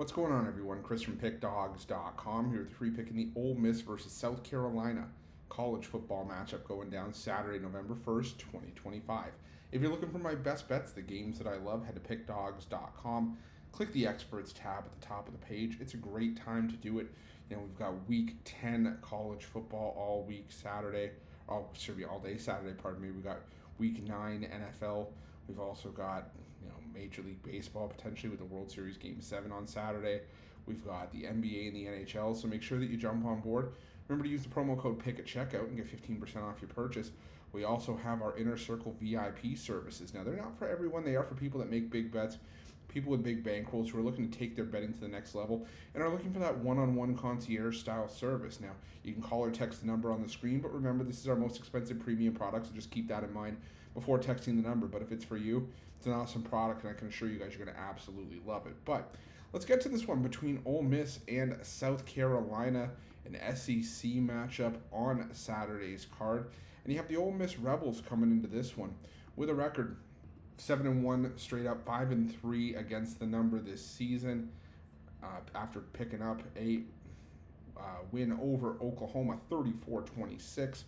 What's going on, everyone? Chris from Pickdawgz.com here with the free pick in the Ole Miss versus South Carolina college football matchup going down Saturday, November 1st, 2025. If you're looking for my best bets, the games that I love, head to Pickdawgz.com. Click the Experts tab at the top of the page. It's a great time to do it. We've got Week 10 college football all week Saturday. All day Saturday, pardon me. We've got Week 9 NFL. We've also got Major League Baseball potentially with the World Series Game 7 on Saturday. We've got the NBA and the NHL, so make sure that you jump on board. Remember to use the promo code PICK at checkout and get 15% off your purchase. We also have our Inner Circle VIP services. Now, they're not for everyone. They are for people that make big bets, people with big bankrolls who are looking to take their betting to the next level and are looking for that one-on-one concierge-style service. Now, you can call or text the number on the screen, but remember, this is our most expensive premium product, so just keep that in mind before texting the number. But if it's for you, it's an awesome product, and I can assure you guys you're going to absolutely love it. But let's get to this one between Ole Miss and South Carolina, an SEC matchup on Saturday's card. And you have the Ole Miss Rebels coming into this one with a record 7-1 straight up, 5-3 against the number this season, after picking up a win over Oklahoma 34-26.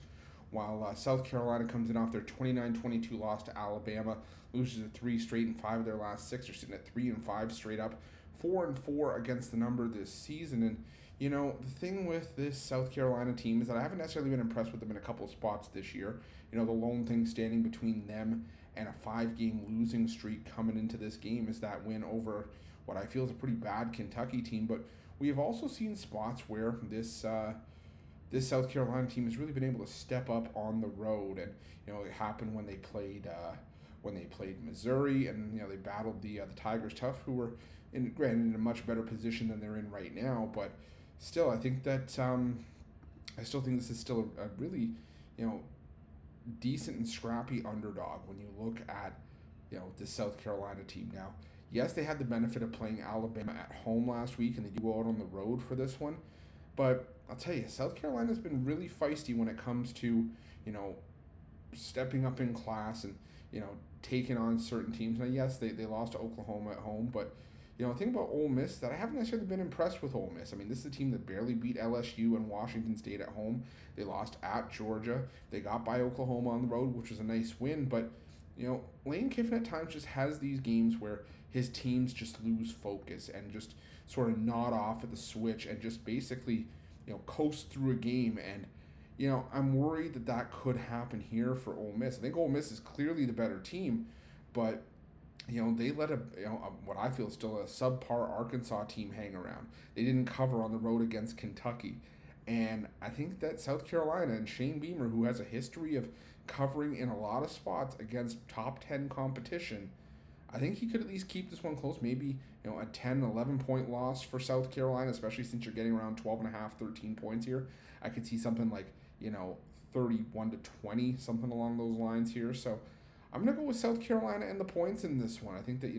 While South Carolina comes in off their 29-22 loss to Alabama, loses 3 straight and 5 of their last 6. They're sitting at 3-5 straight up, 4-4 against the number this season. And the thing with this South Carolina team is that I haven't necessarily been impressed with them in a couple of spots this year. The lone thing standing between them and a 5-game losing streak coming into this game is that win over what I feel is a pretty bad Kentucky team. But we have also seen spots where this South Carolina team has really been able to step up on the road, and it happened when they played Missouri, and they battled the Tigers tough, who were in a much better position than they're in right now. But still, I think that I still think this is still a really decent and scrappy underdog when you look at the South Carolina team. Now, yes, they had the benefit of playing Alabama at home last week, and they do go out on the road for this one. But I'll tell you, South Carolina's been really feisty when it comes to, stepping up in class and, taking on certain teams. Now, yes, they lost to Oklahoma at home, but, the thing about Ole Miss that I haven't necessarily been impressed with Ole Miss. I mean, this is a team that barely beat LSU and Washington State at home. They lost at Georgia. They got by Oklahoma on the road, which was a nice win, but Lane Kiffin at times just has these games where his teams just lose focus and just sort of nod off at the switch and just basically, coast through a game. And, I'm worried that could happen here for Ole Miss. I think Ole Miss is clearly the better team, but, they let what I feel is still a subpar Arkansas team hang around. They didn't cover on the road against Kentucky. And I think that South Carolina and Shane Beamer, who has a history of covering in a lot of spots against top 10 competition, I think he could at least keep this one close. Maybe, a 10, 11-point loss for South Carolina, especially since you're getting around 12.5, 13 points here. I could see something like, 31-20, something along those lines here. So I'm going to go with South Carolina and the points in this one. I think that,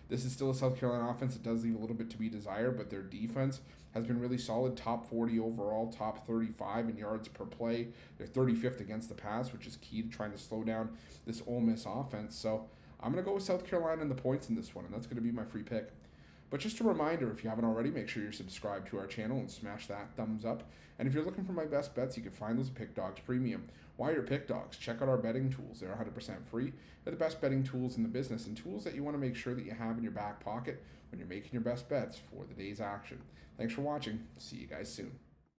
this is still a South Carolina offense that does leave a little bit to be desired, but their defense has been really solid, top 40 overall, top 35 in yards per play. They're 35th against the pass, which is key to trying to slow down this Ole Miss offense. So I'm going to go with South Carolina and the points in this one, and that's going to be my free pick. But just a reminder, if you haven't already, make sure you're subscribed to our channel and smash that thumbs up. And if you're looking for my best bets, you can find those at Pickdawgz Premium. While you're at Pickdawgz, check out our betting tools. They're 100% free. They're the best betting tools in the business, and tools that you want to make sure that you have in your back pocket when you're making your best bets for the day's action. Thanks for watching. See you guys soon.